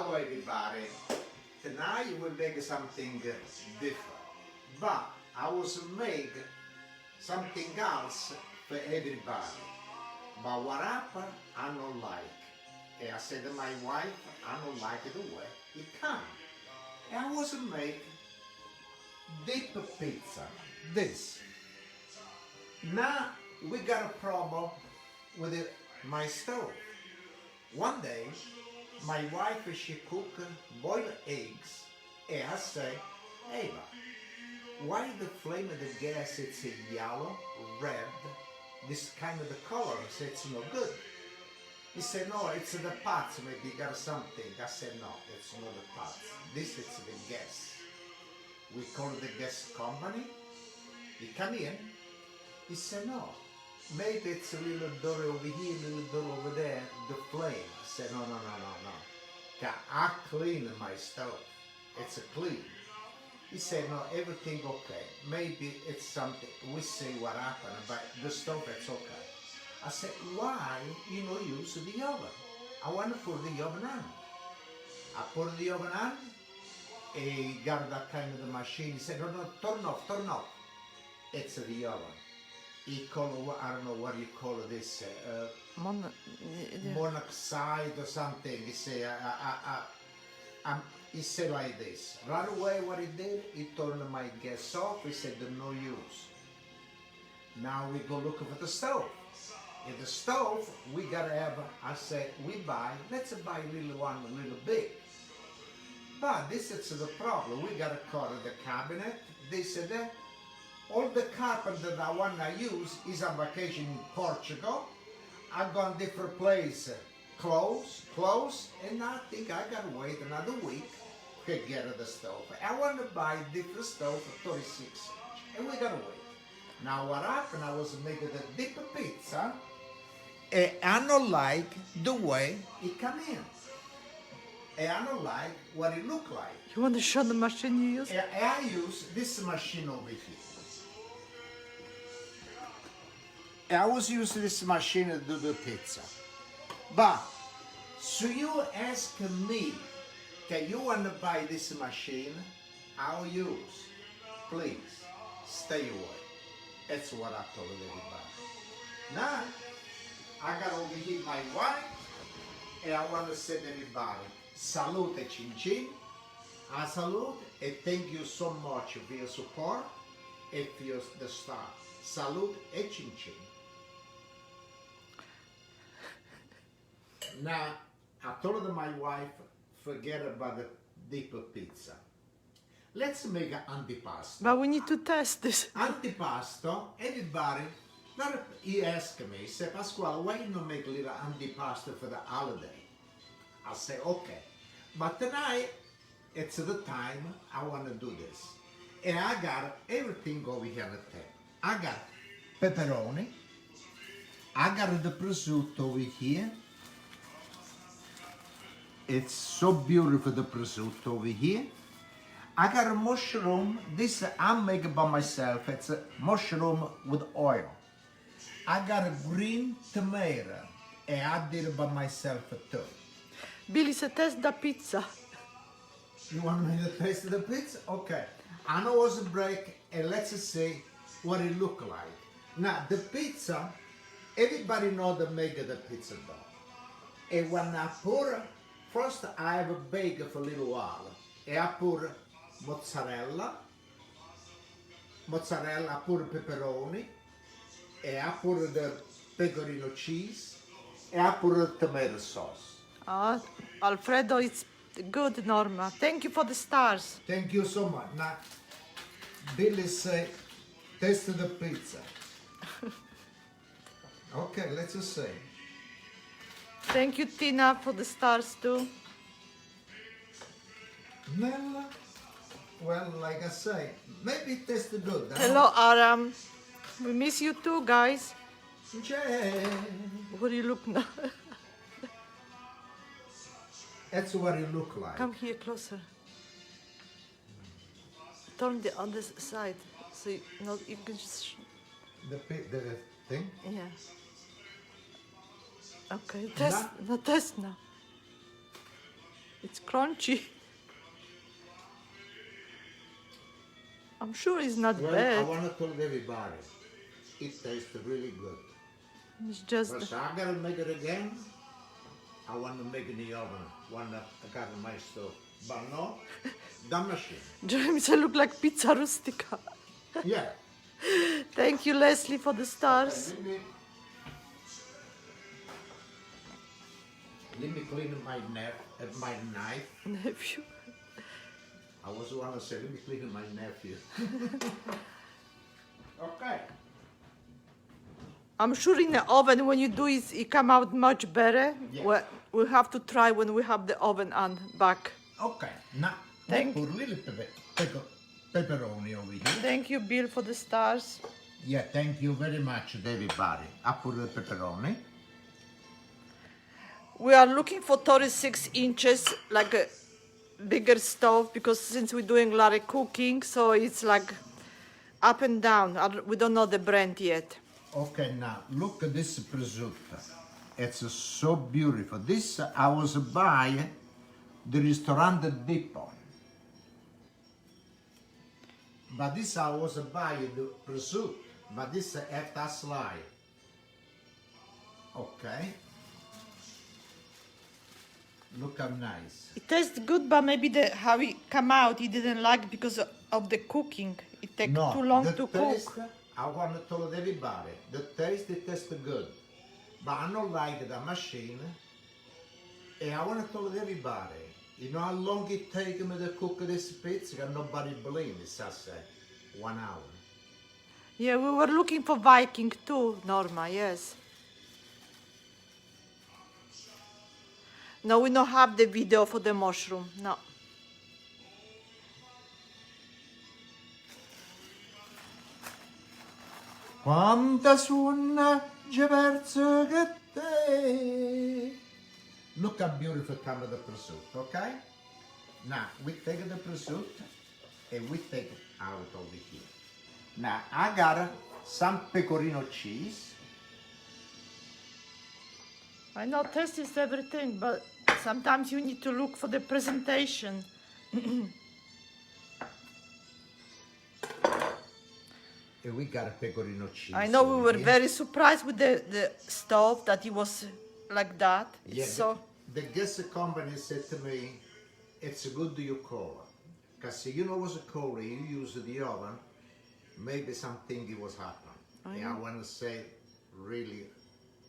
Hello everybody. Tonight we will make something different. But I was make something else for everybody. But what happened, I don't like. And I said to my wife, I don't like the way it come. And I was make deep pizza. This. Now we got a problem with my stove. One day, my wife, she cooked boiled eggs, and I say, Eva, why the flame of the gas, it's yellow, red, this kind of the color, I said, it's no good. He said, no, it's the pots, maybe you got something. I said, no, it's not the pots. This is the gas. We call the gas company. He come in, he said, no, maybe it's a little door over here, a little door over there, the flame. I said, no. I clean my stove. It's clean. He said, no, everything okay. Maybe it's something, we see what happened, but the stove, it's okay. I said, why you not use the oven? I want to put the oven on. I put the oven on, he got that kind of the machine. He said, no, turn off. It's the oven. He call, I don't know what you call this, monoxide or something. He say, he said like this. Right away what he did, he turned my gas off. He said, no use. Now we go look for the stove. In the stove, we gotta have, I said, let's buy little one, a little big. But this is the problem. We gotta cut the cabinet, this and that. All the carpet that I want to use is on vacation in Portugal. I go in different place, close, and I think I gotta wait another week to get the stove. I want to buy different stove for 36 inch, and we gotta wait. Now what happened, I was making the deep pizza, and I don't like the way it come in. And I don't like what it look like. You want to show the machine you use? And I use this machine over here. I was using this machine to do the pizza. But, so you ask me, can you want to buy this machine? I'll use. Please, stay away. That's what I told everybody. Now, I got over here my wife, and I want to say to everybody, salute chin chin. I salute, and thank you so much for your support and for your, the star. Salute e chin chin. Now, I told my wife, forget about the deep pizza. Let's make an antipasto. But we need to test this. Antipasto, everybody, he asked me, he said, Pasquale, why you not make a little antipasto for the holiday? I said, okay. But tonight, it's the time I want to do this. And I got everything over here on the table. I got pepperoni. I got the prosciutto over here. It's so beautiful, the prosciutto over here. I got a mushroom. This I make by myself. It's a mushroom with oil. I got a green tomato, and I did it by myself too. Billy said, test the pizza. You want me to taste the pizza? Okay. I know it's a break, and let's see what it look like. Now, the pizza, everybody know the make of the pizza dough. And when I pour, first I have a bake for a little while. And I pour mozzarella, I put pepperoni, and I put the pecorino cheese, and I put the tomato sauce. Alfredo, it's good, Norma. Thank you for the stars. Thank you so much. Now, Billy say, taste the pizza. Okay, let's just say. Thank you, Tina, for the stars too. Well, like I say, maybe it tastes good. Hello, Aram. We miss you too, guys. Jay. What do you look now? That's what it look like. Come here closer. Turn the other side, so you can just. The thing? Yeah. Okay, test now. It's crunchy. I'm sure it's not Well, I bad. want to tell everybody, it tastes really good. It's just But so I gotta make it again. I want to make it in the oven. One that I got in my stove. But no, the machine. Jeremy said look like pizza rustica. Yeah. Thank you, Leslie, for the stars. Okay, let me clean my knife. Nephew. I was want to say, let me clean my nephew. Okay. I'm sure in the oven when you do it, it come out much better. Yeah. Well, we'll have to try when we have the oven on back. Okay. Now, Thank- put a little pepperoni over here. Thank you, Bill, for the stars. Yeah, thank you very much, everybody. I put the pepperoni. We are looking for 36 inches, like a bigger stove, because since we're doing a lot of cooking, so it's like up and down. We don't know the brand yet. Okay, now look at this prosciutto. It's so beautiful. This I was by the Ristorante Depot. But this I was by the prosciutto. But this after slide. Okay. Look how nice. It tastes good, but maybe how it come out, he didn't like because of the cooking. It takes too long the to taste, cook. I want to tell everybody, the taste, it tastes good. But I don't like the machine. And I want to tell everybody, you know how long it takes me to cook this pizza? And nobody believes me, so I say, 1 hour. Yeah, we were looking for Viking too, Norma, yes. No, we don't have the video for the mushroom, no. Quanta suona diverso che te. Look how beautiful come the prosciutto, okay? Now, we take the prosciutto and we take it out over here. Now, I got some pecorino cheese. I know taste is everything, but sometimes you need to look for the presentation. And we got a pecorino cheese. I know we over were here. very surprised with the stove that it was like that. It's Yeah, so the gas company said to me, it's good you call. Because you know what's a cold, you use the oven, maybe something it was happening. And I want to say, really,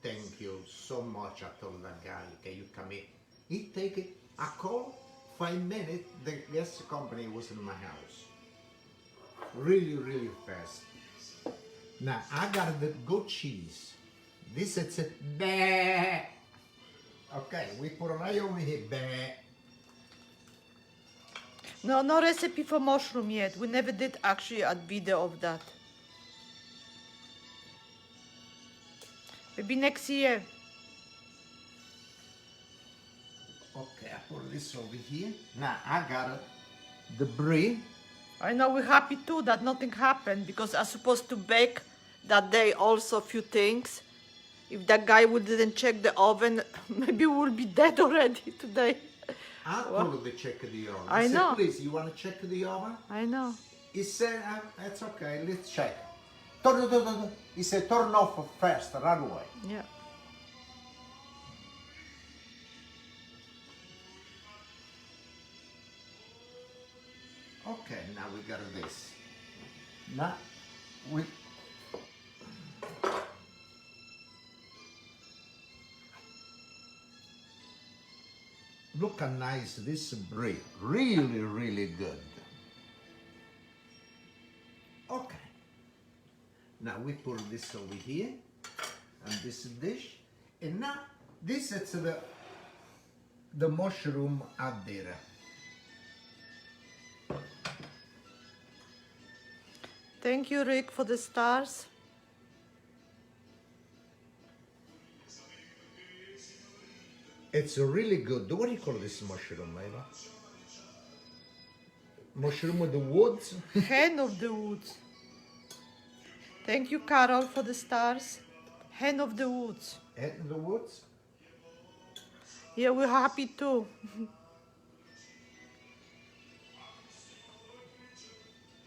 thank you so much. I told that guy, okay, you come in. He take it, I call, 5 minutes, the gas company was in my house. Really, really fast. Now, I got the goat cheese. This is it, bleh. Okay, we put an eye over here, bleh. no recipe for mushroom yet. We never did actually a video of that. Maybe next year. Okay, I put this over here. Now, I got the brie. I know we're happy too that nothing happened because I'm supposed to bake that day also a few things. If that guy didn't check the oven, maybe we will be dead already today. I told him to check the oven. I said, know. please, you want to check the oven? I know. He said, that's okay, let's check. He said, turn off first, right away. Yeah. Okay, now we got this. Now, we... Look how nice this brie. Really, really good. Okay. Now we put this over here. And this dish. And now, this is the mushroom out there. Thank you, Rick, for the stars. It's really good. What do you call this mushroom, Eva? Mushroom of the woods? Hen of the woods. Thank you, Carol, for the stars. Hen of the woods. Head in the woods? Yeah, we're happy too.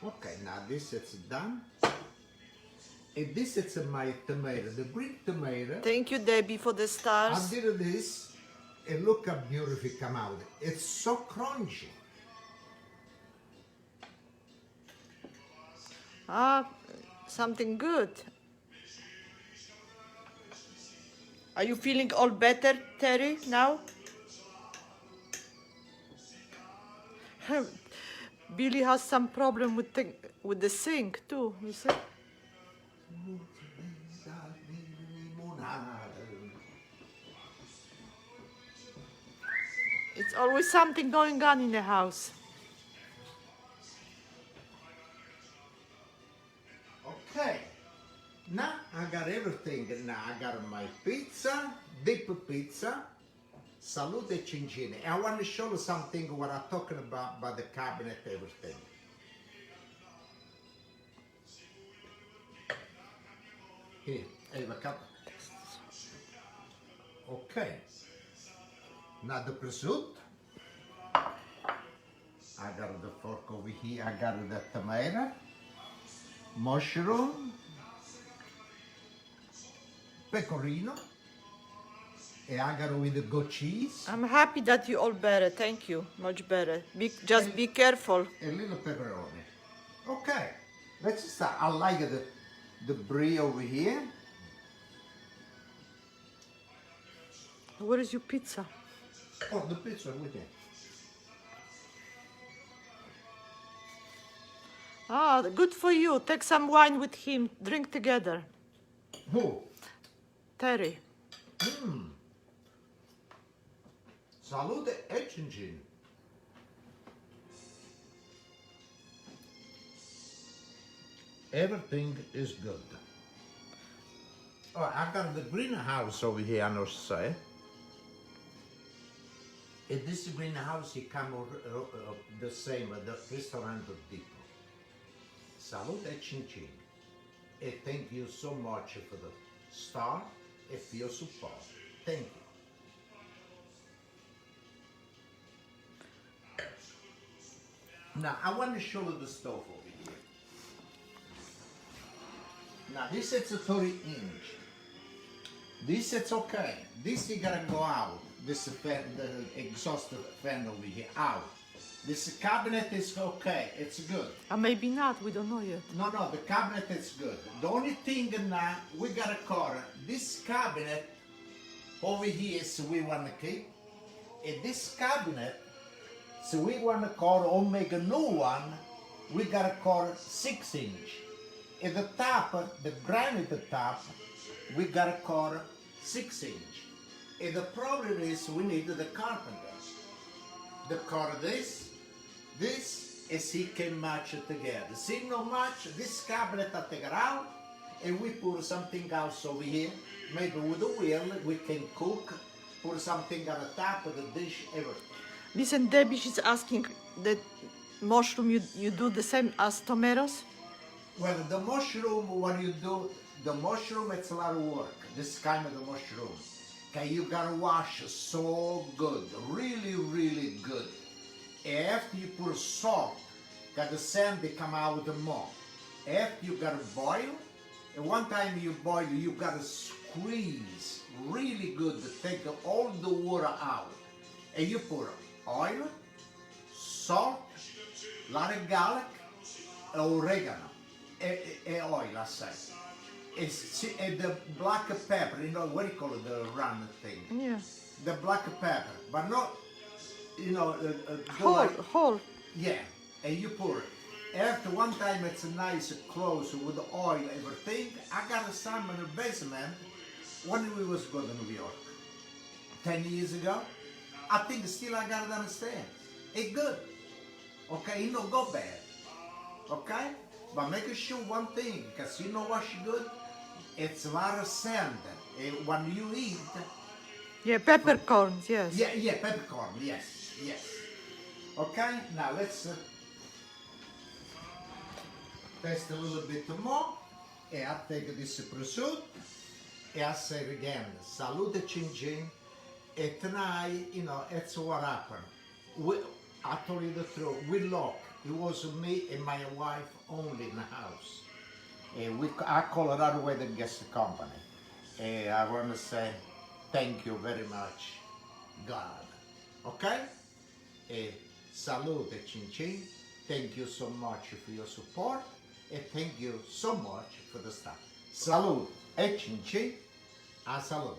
Okay, now this is done. And this is my tomato, the green tomato. Thank you, Debbie, for the I stars. did this, and look how beautiful it come out. It's so crunchy. Ah, something good. Are you feeling all better, Terry, now? Billy has some problem with the sink too, you see? It's always something going on in the house. Okay, now I got everything. Now I got my pizza, deep pizza, salute cincine. I want to show you something what I'm talking about the cabinet, everything. Here, have a cup. Okay, now the prosciutto. I got the fork over here. I got the tomato, mushroom, pecorino, and I got with the goat cheese. I'm happy that you all better. Thank you. Much better. Just be careful. A little pepperoni. Okay, let's start. I like the brie over here. Where is your pizza? Oh, the pizza with it. Ah, good for you. Take some wine with him. Drink together. Who? Terry. Salute e cincin. Everything is good. Oh, I got the greenhouse over here on the side. And this greenhouse, it come the same at the restaurant of Tipo. Salute e cincin. And thank you so much for the star and for your support. Thank you. Now, I want to show you the stove over here. Now, this is a 30-inch. This is okay. This you gotta go out. This fan, the exhaust fan over here, out. This cabinet is okay. It's good. Maybe not. We don't know yet. No, the cabinet is good. The only thing now, we gotta cover this cabinet over here, so we want to keep. And this cabinet, so we want to cover or make a new one, we gotta cover 6-inch. At the top, the granite top, we gotta cover 6-inch. And the problem is we need the carpenter. The cover this, as he can match it together. See no match, this cabinet I take it out, and we put something else over here. Maybe with the wheel we can cook, put something on the top of the dish, everything. Listen, Debbie, she's asking the mushroom, you do the same as tomatoes? Well, the mushroom, what you do, the mushroom, it's a lot of work, this kind of the mushroom. Okay, you gotta wash so good, really, really good. After you put salt, got the sand, they come out more. After you gotta boil, and one time you boil, you gotta squeeze really good to take all the water out. And you put oil, salt, a lot of garlic, oregano, and oil, I say. And the black pepper, you know, what do you call it, the round thing? Yeah. The black pepper, but not, you know, Whole. Yeah, and you pour it. After one time it's nice close with the oil, everything. I got some in the basement when we was going to New York. 10 years ago. I think still I got it on the stand. It's good. Okay, it don't go bad. Okay? But make sure one thing, because you know what's good? It's a lot of sand. When you eat... Yeah, peppercorns, yes. Yeah, peppercorn, yes. Okay, now let's taste a little bit more. And I take this prosciutto. And I say it again, salute cincin. And tonight, you know, it's what happened. I told you the truth, we look It was me and my wife only in the house. I Colorado Weather Guest Company. I want to say thank you very much, God. Okay? Salute, chin chin. Thank you so much for your support, and thank you so much for the stuff. Salute, chin chin, a salute.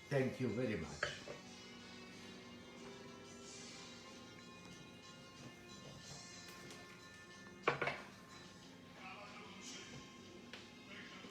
Thank you very much.